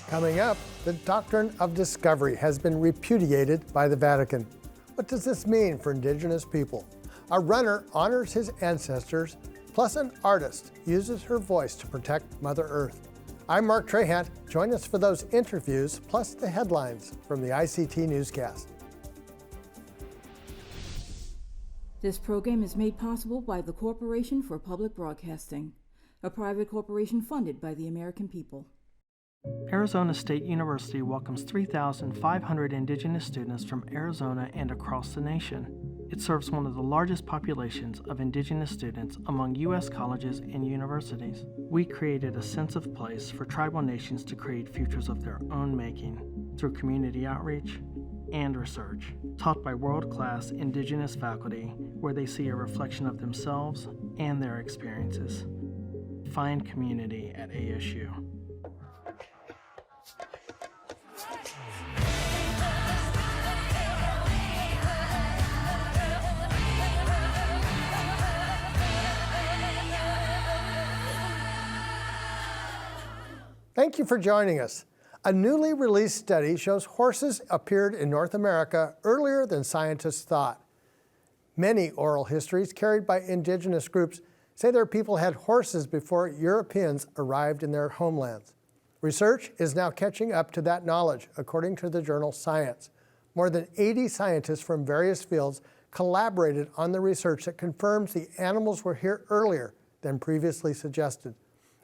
Coming up, the Doctrine of Discovery has been repudiated by the Vatican. What does this mean for Indigenous people? A runner honors his ancestors, plus an artist uses her voice to protect Mother Earth. I'm Mark Trahant. Join us for those interviews, plus the headlines from the ICT Newscast. This program is made possible by the Corporation for Public Broadcasting, a private corporation funded by the American people. Arizona State University welcomes 3,500 Indigenous students from Arizona and across the nation. It serves one of the largest populations of Indigenous students among U.S. colleges and universities. We created a sense of place for tribal nations to create futures of their own making through community outreach and research, taught by world-class Indigenous faculty where they see a reflection of themselves and their experiences. Find community at ASU. Thank you for joining us. A newly released study shows horses appeared in North America earlier than scientists thought. Many oral histories carried by Indigenous groups say their people had horses before Europeans arrived in their homelands. Research is now catching up to that knowledge, according to the journal Science. More than 80 scientists from various fields collaborated on the research that confirms the animals were here earlier than previously suggested.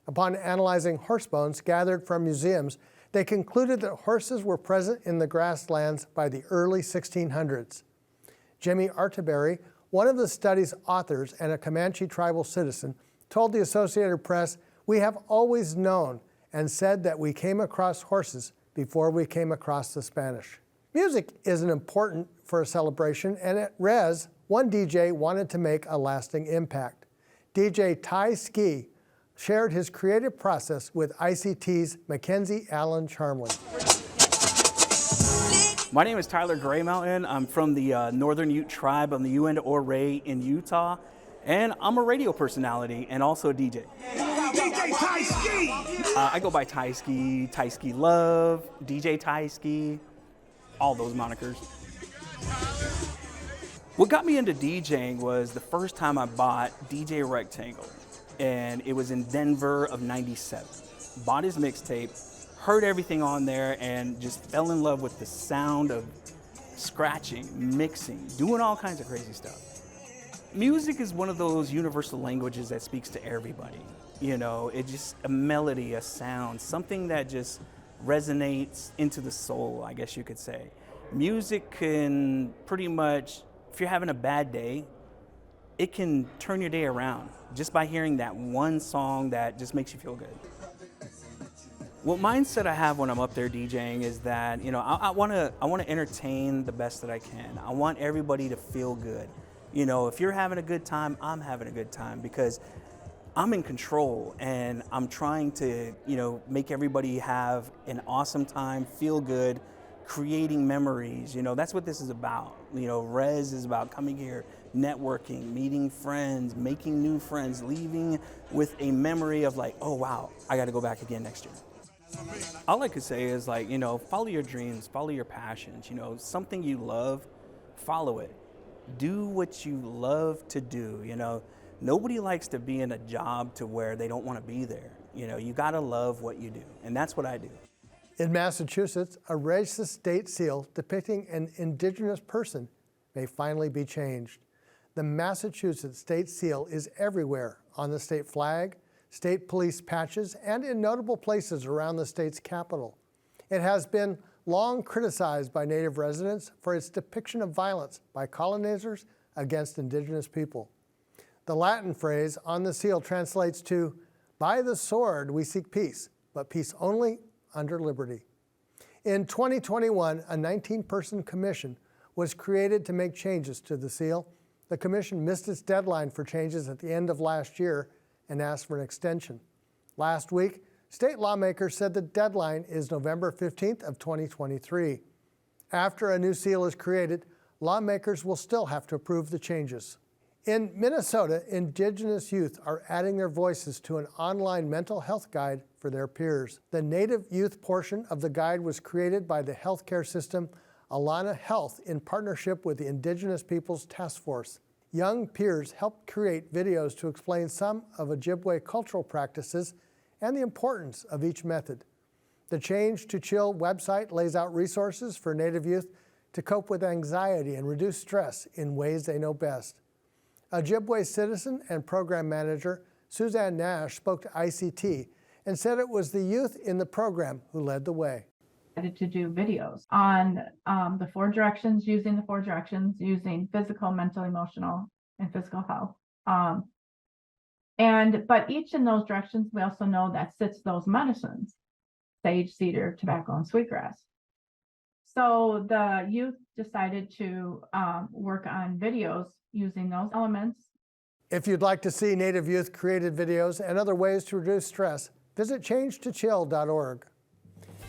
Upon analyzing horse bones gathered from museums, they concluded that horses were present in the grasslands by the early 1600s. Jimmy Arterberry, one of the study's authors and a Comanche tribal citizen, told the Associated Press, "We have always known and said that we came across horses before we came across the Spanish." Music isn't important for a celebration, and at Res, one DJ wanted to make a lasting impact. DJ Ty Ski shared his creative process with ICT's McKenzie Allen-Charmley. My name is Tyler Gray Mountain. I'm from the Northern Ute tribe of the Uinta-Ouray in Utah, and I'm a radio personality and also a DJ. DJ Ty Ski! I go by Ty Ski Love, DJ Ty Ski, all those monikers. What got me into DJing was the first time I bought DJ Rectangle, and it was in Denver of '97. Bought his mixtape, heard everything on there, and just fell in love with the sound of scratching, mixing, doing all kinds of crazy stuff. Music is one of those universal languages that speaks to everybody. You know, it's just a melody, a sound, something that just resonates into the soul, I guess you could say. Music can pretty much, if you're having a bad day, it can turn your day around just by hearing that one song that just makes you feel good. What mindset I have when I'm up there DJing is that, you know, I want to entertain the best that I can. I want everybody to feel good. You know, if you're having a good time, I'm having a good time because I'm in control and I'm trying to, you know, make everybody have an awesome time, feel good, creating memories. You know, that's what this is about. You know, Res is about coming here, networking, meeting friends, making new friends, leaving with a memory of like, oh wow, I got to go back again next year. All I could say is like, you know, follow your dreams, follow your passions, you know, something you love, follow it. Do what you love to do, you know. Nobody likes to be in a job to where they don't want to be there. You know, you got to love what you do, and that's what I do. In Massachusetts, a racist state seal depicting an Indigenous person may finally be changed. The Massachusetts state seal is everywhere, on the state flag, state police patches, and in notable places around the state's capital. It has been long criticized by Native residents for its depiction of violence by colonizers against Indigenous people. The Latin phrase on the seal translates to, "By the sword we seek peace, but peace only under liberty." In 2021, a 19-person commission was created to make changes to the seal. The commission missed its deadline for changes at the end of last year and asked for an extension. Last week, state lawmakers said the deadline is November 15th of 2023. After a new seal is created, lawmakers will still have to approve the changes. In Minnesota, Indigenous youth are adding their voices to an online mental health guide for their peers. The Native youth portion of the guide was created by the healthcare system Alana Health in partnership with the Indigenous Peoples Task Force. Young peers helped create videos to explain some of Ojibwe cultural practices and the importance of each method. The Change to Chill website lays out resources for Native youth to cope with anxiety and reduce stress in ways they know best. Ojibwe citizen and program manager Suzanne Nash spoke to ICT and said it was the youth in the program who led the way. To do videos on the 4 directions, using the 4 directions, using physical, mental, emotional, and physical health. But each in those directions, we also know that sits those medicines: sage, cedar, tobacco, and sweetgrass. So the youth decided to work on videos using those elements. If you'd like to see Native youth created videos and other ways to reduce stress, visit changetochill.org.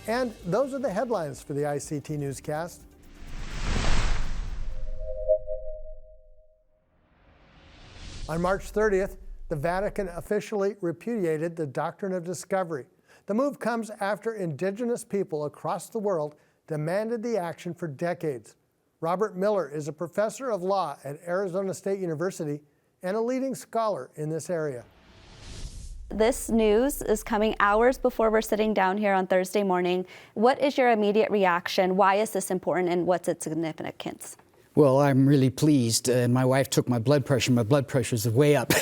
And those are the headlines for the ICT Newscast. On March 30th, the Vatican officially repudiated the Doctrine of Discovery. The move comes after Indigenous people across the world demanded the action for decades. Robert Miller is a professor of law at Arizona State University and a leading scholar in this area. This news is coming hours before we're sitting down here on Thursday morning. What is your immediate reaction? Why is this important, and what's its significance? Well, I'm really pleased. My wife took my blood pressure. My blood pressure's way up.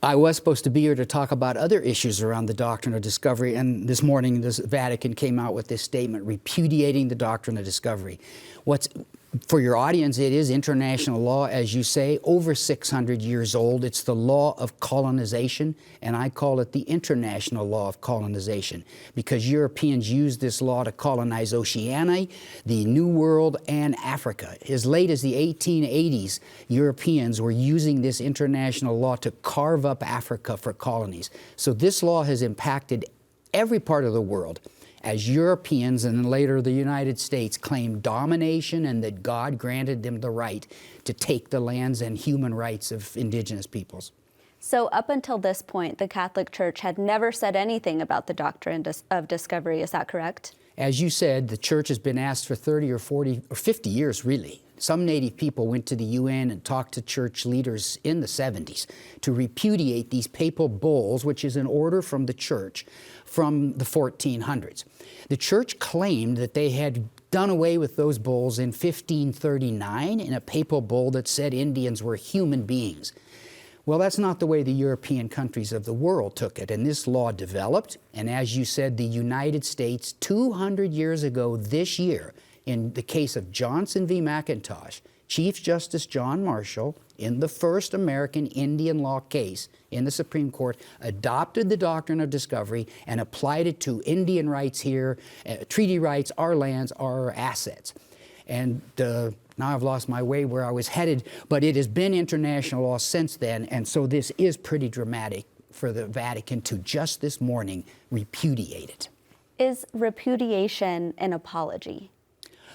I was supposed to be here to talk about other issues around the Doctrine of Discovery, and this morning the Vatican came out with this statement repudiating the Doctrine of Discovery. For your audience, it is international law, as you say, over 600 years old. It's the law of colonization, and I call it the international law of colonization, because Europeans used this law to colonize Oceania, the New World, and Africa. As late as the 1880s, Europeans were using this international law to carve up Africa for colonies. So this law has impacted every part of the world, as Europeans and then later the United States claimed domination and that God granted them the right to take the lands and human rights of Indigenous peoples. So up until this point, the Catholic Church had never said anything about the Doctrine of Discovery. Is that correct? As you said, the Church has been asked for 30 or 40 or 50 years, really. Some Native people went to the UN and talked to church leaders in the 70s to repudiate these papal bulls, which is an order from the Church from the 1400s. The Church claimed that they had done away with those bulls in 1539 in a papal bull that said Indians were human beings. Well, that's not the way the European countries of the world took it, and this law developed, and as you said, the United States 200 years ago this year, in the case of Johnson v. McIntosh, Chief Justice John Marshall, in the first American Indian law case in the Supreme Court, adopted the Doctrine of Discovery and applied it to Indian rights here, treaty rights, our lands, our assets. And now I've lost my way where I was headed, but it has been international law since then, and so this is pretty dramatic for the Vatican to just this morning repudiate it. Is repudiation an apology?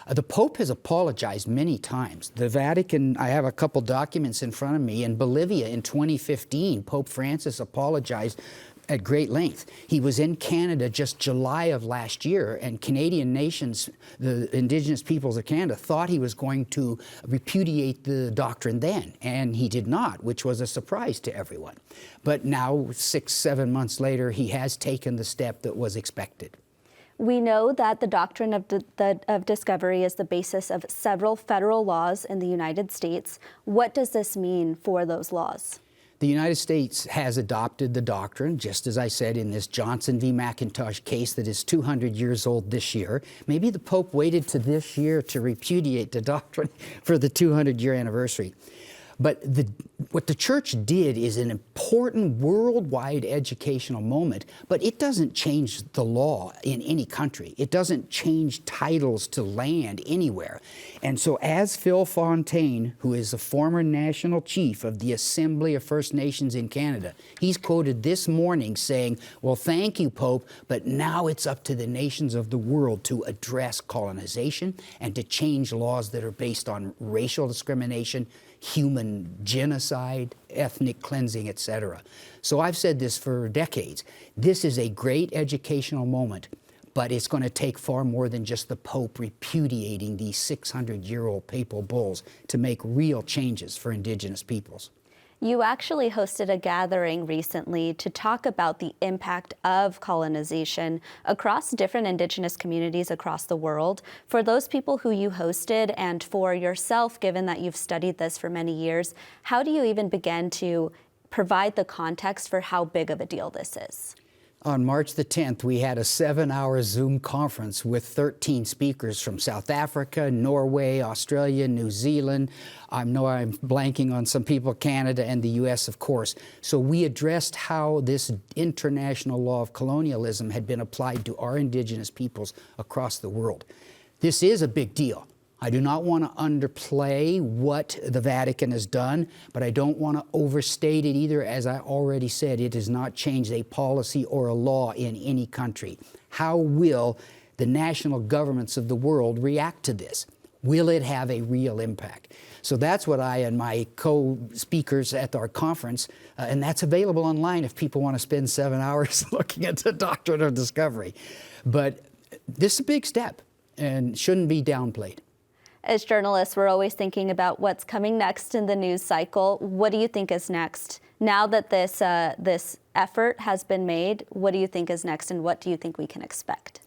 The Pope has apologized many times. The Vatican, I have a couple documents in front of me. In Bolivia in 2015, Pope Francis apologized at great length. He was in Canada just July of last year, and Canadian nations, the Indigenous peoples of Canada, thought he was going to repudiate the doctrine then, and he did not, which was a surprise to everyone. But now, 6-7 months later, he has taken the step that was expected. We know that the Doctrine of Discovery is the basis of several federal laws in the United States. What does this mean for those laws? The United States has adopted the doctrine, just as I said, in this Johnson v. McIntosh case that is 200 years old this year. Maybe the Pope waited to this year to repudiate the doctrine for the 200-year anniversary. But what the Church did is an important worldwide educational moment, but it doesn't change the law in any country. It doesn't change titles to land anywhere. And so as Phil Fontaine, who is a former national chief of the Assembly of First Nations in Canada, he's quoted this morning saying, well, thank you, Pope, but now it's up to the nations of the world to address colonization and to change laws that are based on racial discrimination, human genocide, ethnic cleansing, etc. So I've said this for decades. This is a great educational moment, but it's going to take far more than just the Pope repudiating these 600-year-old papal bulls to make real changes for Indigenous peoples. You actually hosted a gathering recently to talk about the impact of colonization across different Indigenous communities across the world. For those people who you hosted, and for yourself, given that you've studied this for many years, how do you even begin to provide the context for how big of a deal this is? On March the 10th, we had a 7-hour Zoom conference with 13 speakers from South Africa, Norway, Australia, New Zealand. I know I'm blanking on some people, Canada, and the US, of course. So we addressed how this international law of colonialism had been applied to our Indigenous peoples across the world. This is a big deal. I do not want to underplay what the Vatican has done, but I don't want to overstate it either. As I already said, it has not changed a policy or a law in any country. How will the national governments of the world react to this? Will it have a real impact? So that's what I and my co-speakers at our conference, and that's available online if people want to spend 7 hours looking at the Doctrine of Discovery. But this is a big step and shouldn't be downplayed. As journalists, we're always thinking about what's coming next in the news cycle. What do you think is next? Now that this effort has been made, what do you think is next, and what do you think we can expect?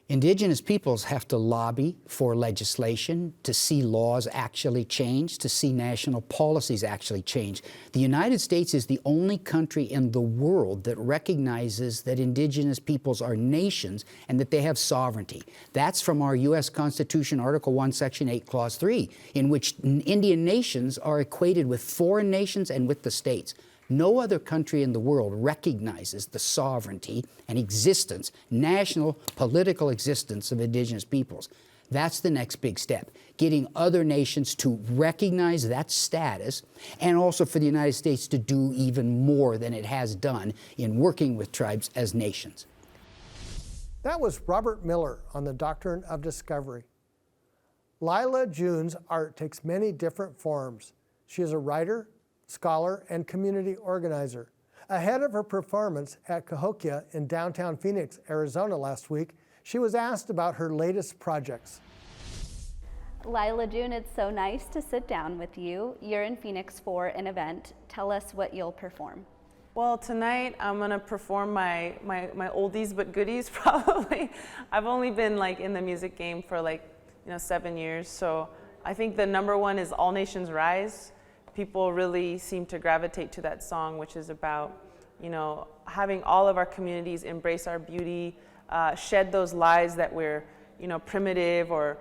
Indigenous peoples have to lobby for legislation, to see laws actually change, to see national policies actually change. The United States is the only country in the world that recognizes that Indigenous peoples are nations and that they have sovereignty. That's from our U.S. Constitution, Article 1, Section 8, Clause 3, in which Indian nations are equated with foreign nations and with the states. No other country in the world recognizes the sovereignty and existence, national political existence of Indigenous peoples. That's the next big step, getting other nations to recognize that status, and also for the United States to do even more than it has done in working with tribes as nations. That was Robert Miller on the Doctrine of Discovery. Lila June's art takes many different forms. She is a writer, scholar, and community organizer. Ahead of her performance at Cahokia in downtown Phoenix, Arizona last week, she was asked about her latest projects. Lila June, it's so nice to sit down with you. You're in Phoenix for an event. Tell us what you'll perform. Well, tonight I'm gonna perform my oldies but goodies probably. I've only been in the music game for 7 years, so I think the number one is All Nations Rise. People really seem to gravitate to that song, which is about, having all of our communities embrace our beauty, shed those lies that we're, primitive or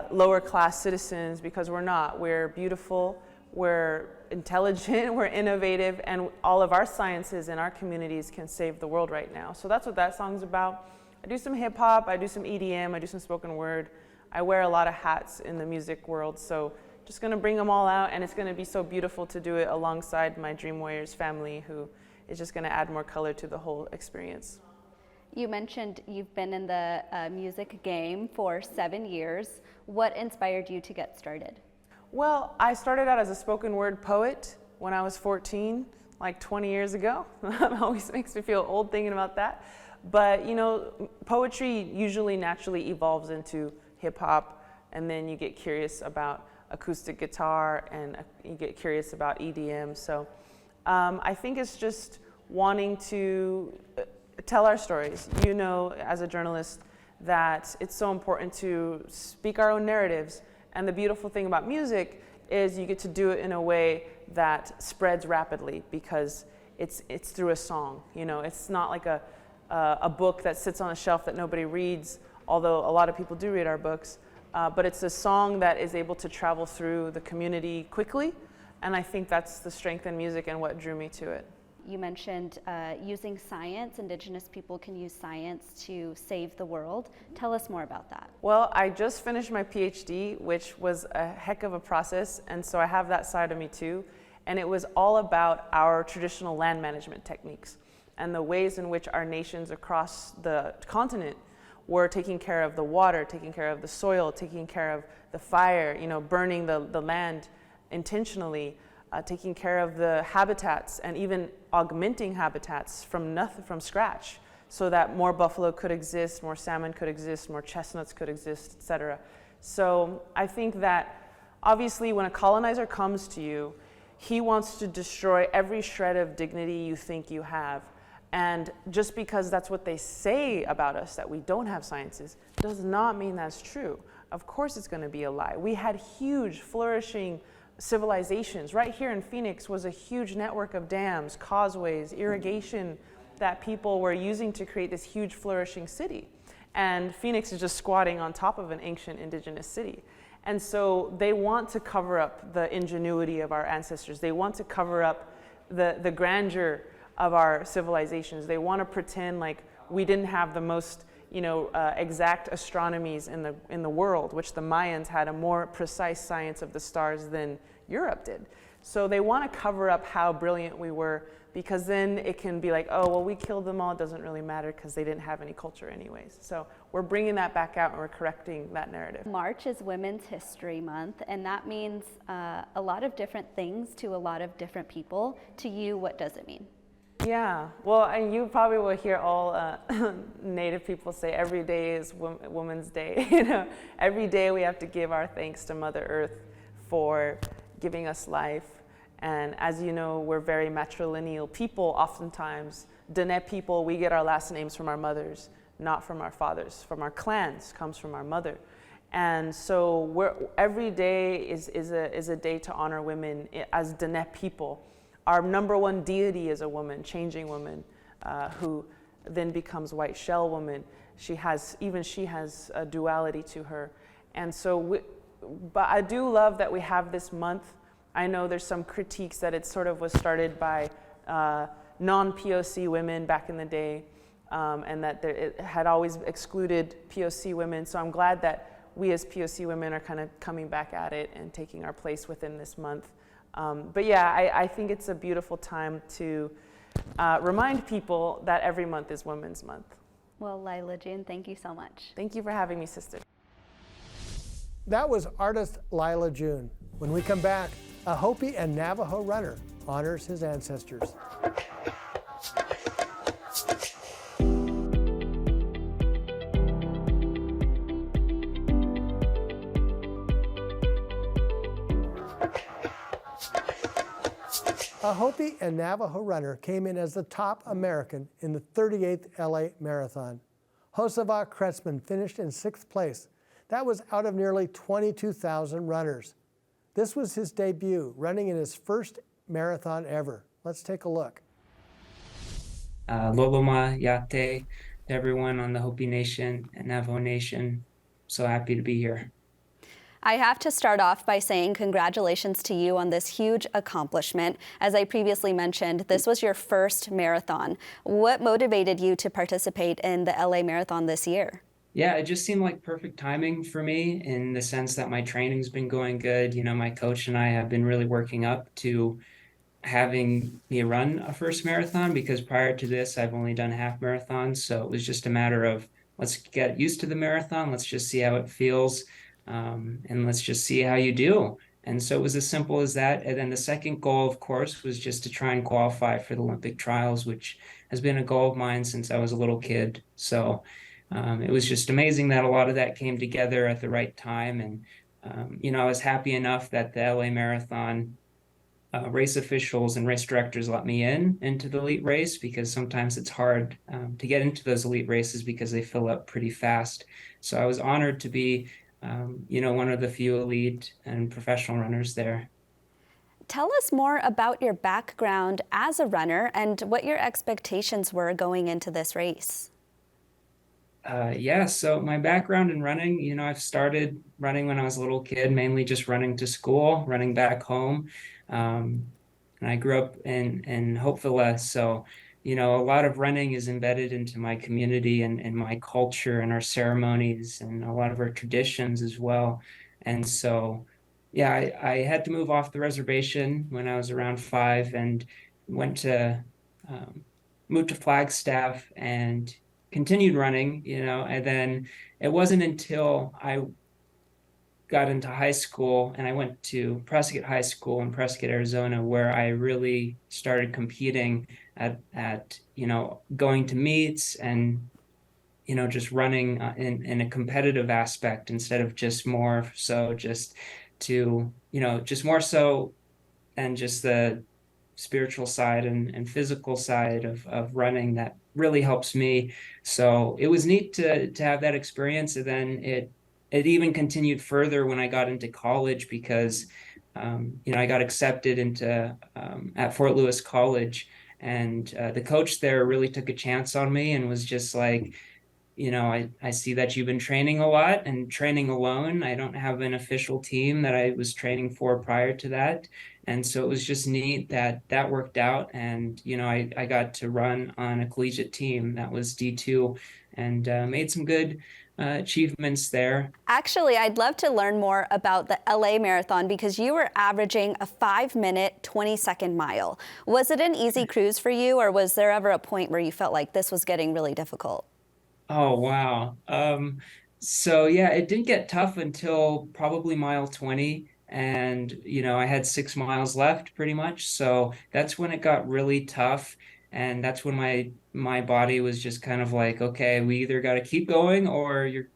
lower class citizens, because we're not. We're beautiful, we're intelligent, we're innovative, and all of our sciences in our communities can save the world right now. So that's what that song's about. I do some hip hop, I do some EDM, I do some spoken word. I wear a lot of hats in the music world, so just gonna bring them all out, and it's gonna be so beautiful to do it alongside my Dream Warriors family, who is just gonna add more color to the whole experience. You mentioned you've been in the music game for 7 years. What inspired you to get started? Well, I started out as a spoken word poet when I was 14, 20 years ago. It always makes me feel old thinking about that. But poetry usually naturally evolves into hip hop, and then you get curious about acoustic guitar, and you get curious about EDM. So I think it's just wanting to tell our stories. As a journalist, that it's so important to speak our own narratives. And the beautiful thing about music is you get to do it in a way that spreads rapidly, because it's through a song. It's not like a book that sits on a shelf that nobody reads, although a lot of people do read our books. But it's a song that is able to travel through the community quickly, and I think that's the strength in music and what drew me to it. You mentioned using science. Indigenous people can use science to save the world. Tell us more about that. Well, I just finished my PhD, which was a heck of a process, and so I have that side of me too. And it was all about our traditional land management techniques and the ways in which our nations across the continent were taking care of the water, taking care of the soil, taking care of the fire, burning the land intentionally taking care of the habitats and even augmenting habitats from scratch, so that more buffalo could exist, more salmon could exist, more chestnuts could exist, etc. So I think that obviously when a colonizer comes to you, he wants to destroy every shred of dignity you think you have. And just because that's what they say about us, that we don't have sciences, does not mean that's true. Of course it's going to be a lie. We had huge, flourishing civilizations. Right here in Phoenix was a huge network of dams, causeways, irrigation that people were using to create this huge, flourishing city. And Phoenix is just squatting on top of an ancient indigenous city. And so they want to cover up the ingenuity of our ancestors. They want to cover up the grandeur of our civilizations. They want to pretend like we didn't have the most exact astronomies in the world, which the Mayans had a more precise science of the stars than Europe did. So they want to cover up how brilliant we were, because then it can be like, oh, well, we killed them all. It doesn't really matter because they didn't have any culture anyways. So we're bringing that back out and we're correcting that narrative. March is Women's History Month, and that means a lot of different things to a lot of different people. To you, what does it mean? Yeah, well, and you probably will hear all Native people say every day is Women's Day. Every day we have to give our thanks to Mother Earth for giving us life. And as you know, we're very matrilineal people oftentimes. Dene people, we get our last names from our mothers, not from our fathers. From our clans comes from our mother. And so every day is a day to honor women as Dene people. Our number one deity is a woman, changing woman, who then becomes white shell woman. She has a duality to her. And so, but I do love that we have this month. I know there's some critiques that it sort of was started by non-POC women back in the day, and that it had always excluded POC women. So I'm glad that we as POC women are kind of coming back at it and taking our place within this month. But yeah, I think it's a beautiful time to remind people that every month is Women's Month. Well, Lila June, thank you so much. Thank you for having me, sister. That was artist Lila June. When we come back, a Hopi and Navajo runner honors his ancestors. A Hopi and Navajo runner came in as the top American in the 38th LA Marathon. Joseva Kretzmann finished in 6th place. That was out of nearly 22,000 runners. This was his debut, running in his first marathon ever. Let's take a look. Loloma Yate, everyone on the Hopi Nation and Navajo Nation. So happy to be here. I have to start off by saying congratulations to you on this huge accomplishment. As I previously mentioned, this was your first marathon. What motivated you to participate in the LA Marathon this year? Yeah, it just seemed like perfect timing for me in the sense that my training's been going good. My coach and I have been really working up to having me run a first marathon, because prior to this, I've only done half marathons. So it was just a matter of, let's get used to the marathon. Let's just see how it feels. And let's just see how you do. And so it was as simple as that. And then the second goal, of course, was just to try and qualify for the Olympic trials, which has been a goal of mine since I was a little kid. So it was just amazing that a lot of that came together at the right time. And, I was happy enough that the LA Marathon race officials and race directors let me into the elite race, because sometimes it's hard to get into those elite races because they fill up pretty fast. So I was honored to be one of the few elite and professional runners there. Tell us more about your background as a runner and what your expectations were going into this race. So my background in running, I've started running when I was a little kid, mainly just running to school, running back home. And I grew up in Hopeville, so a lot of running is embedded into my community and my culture and our ceremonies and a lot of our traditions as well. And so, I had to move off the reservation when I was around 5 and moved to Flagstaff and continued running, and then it wasn't until I got into high school, and I went to Prescott High School in Prescott, Arizona, where I really started competing at going to meets and just running in a competitive aspect instead of just more so just to just more so and just the spiritual side and physical side of running that really helps me. So it was neat to have that experience. And then it even continued further when I got into college because I got accepted into at Fort Lewis College, and the coach there really took a chance on me and was just like, I see that you've been training a lot and training alone. I don't have an official team that I was training for prior to that. And so it was just neat that worked out. And, I got to run on a collegiate team that was D2 and made some good achievements there. Actually, I'd love to learn more about the LA Marathon because you were averaging a 5-minute, 20-second mile. Was it an easy cruise for you, or was there ever a point where you felt like this was getting really difficult? Oh, wow. So yeah, it didn't get tough until probably mile 20. And, I had 6 miles left pretty much. So that's when it got really tough. And that's when my body was just kind of like, okay, we either got to keep going or you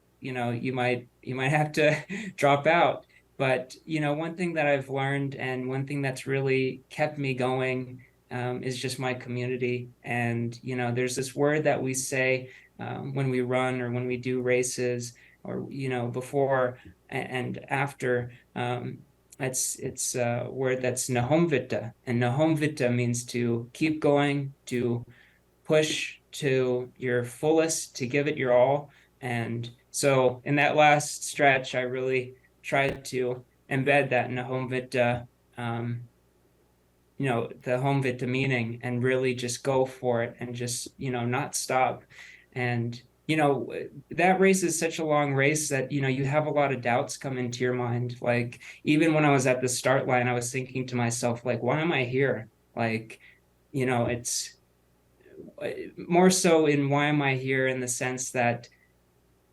might have to drop out. But, one thing that I've learned and one thing that's really kept me going is just my community. And, there's this word that we say when we run or when we do races or, before and after. It's a word that's nahomvita, and nahomvita means to keep going, to push to your fullest, to give it your all. And so in that last stretch, I really tried to embed that nahomvita, the homevita meaning, and really just go for it and just, not stop. And that race is such a long race that, you have a lot of doubts come into your mind. Like, even when I was at the start line, I was thinking to myself, like, why am I here? Like, it's more so in why am I here in the sense that,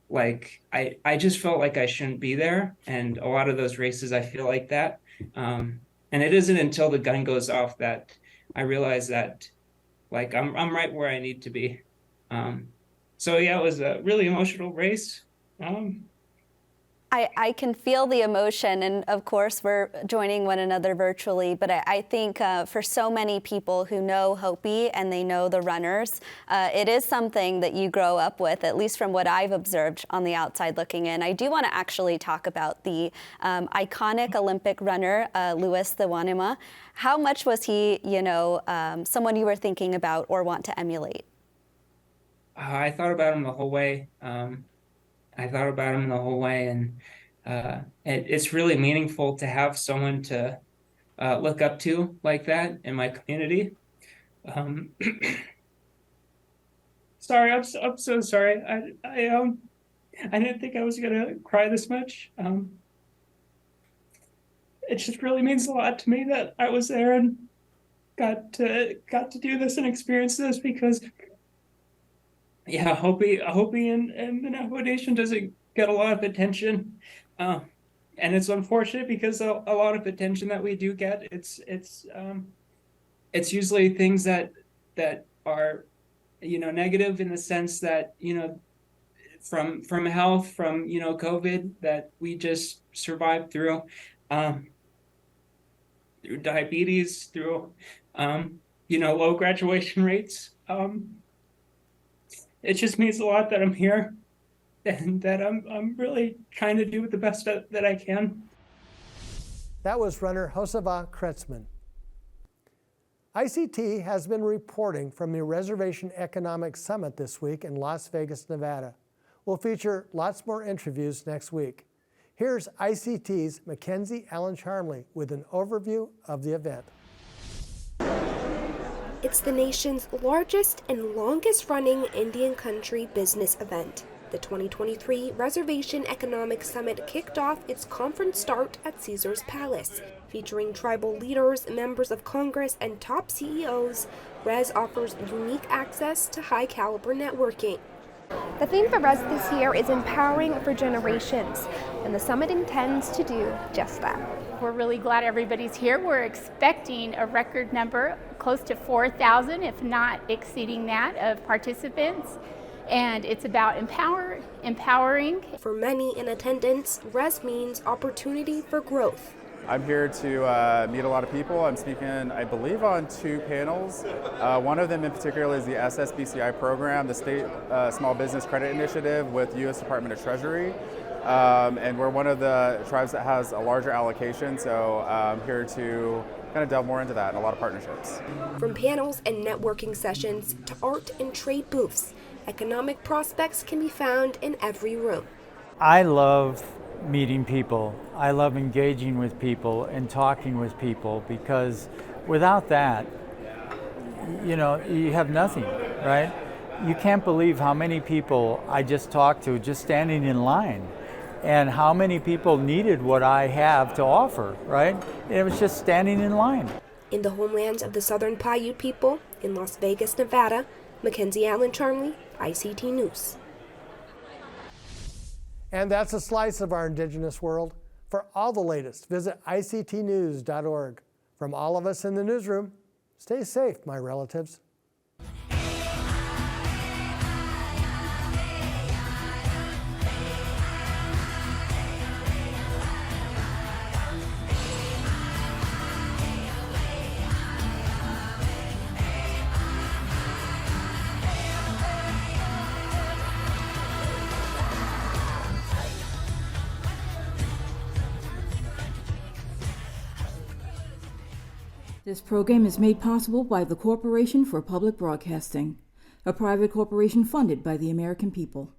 like, I just felt like I shouldn't be there. And a lot of those races, I feel like that. And it isn't until the gun goes off that I realize that, like, I'm right where I need to be. So yeah, it was a really emotional race. I can feel the emotion, and of course we're joining one another virtually, but I think for so many people who know Hopi and they know the runners, it is something that you grow up with, at least from what I've observed on the outside looking in. I do want to actually talk about the iconic Olympic runner, Louis the Wanema. How much was he, someone you were thinking about or want to emulate? I thought about him the whole way. And it's really meaningful to have someone to look up to like that in my community. Sorry, I'm so sorry. I didn't think I was gonna cry this much. It just really means a lot to me that I was there and got to do this and experience this, because Hopi and the Navajo Nation doesn't get a lot of attention, and it's unfortunate because a lot of attention that we do get, it's usually things that are negative in the sense that from health, from COVID that we just survived through diabetes, through low graduation rates. It just means a lot that I'm here and that I'm really trying to do the best that I can. That was runner Joseva Kretzmann. ICT has been reporting from the Reservation Economic Summit this week in Las Vegas, Nevada. We'll feature lots more interviews next week. Here's ICT's McKenzie Allen-Charmley with an overview of the event. It's the nation's largest and longest-running Indian country business event. The 2023 Reservation Economic Summit kicked off its conference start at Caesars Palace. Featuring tribal leaders, members of Congress, and top CEOs, Res offers unique access to high-caliber networking. The theme for Res this year is Empowering for Generations. and the summit intends to do just that. We're really glad everybody's here. We're expecting a record number, close to 4,000, if not exceeding that, of participants. And it's about empowering. For many in attendance, Res means opportunity for growth. I'm here to meet a lot of people. I'm speaking, I believe, on 2 panels. One of them in particular is the SSBCI program, the State Small Business Credit Initiative with U.S. Department of Treasury. And we're one of the tribes that has a larger allocation, so I'm here to kind of delve more into that and a lot of partnerships. From panels and networking sessions to art and trade booths, economic prospects can be found in every room. I love meeting people. I love engaging with people and talking with people, because without that, you have nothing, right? You can't believe how many people I just talked to just standing in line, and how many people needed what I have to offer, right? It was just standing in line. In the homelands of the Southern Paiute people in Las Vegas, Nevada, McKenzie, Allen-Charmley, ICT News. And that's a slice of our Indigenous world. For all the latest, visit ictnews.org. From all of us in the newsroom, stay safe, my relatives. This program is made possible by the Corporation for Public Broadcasting, a private corporation funded by the American people.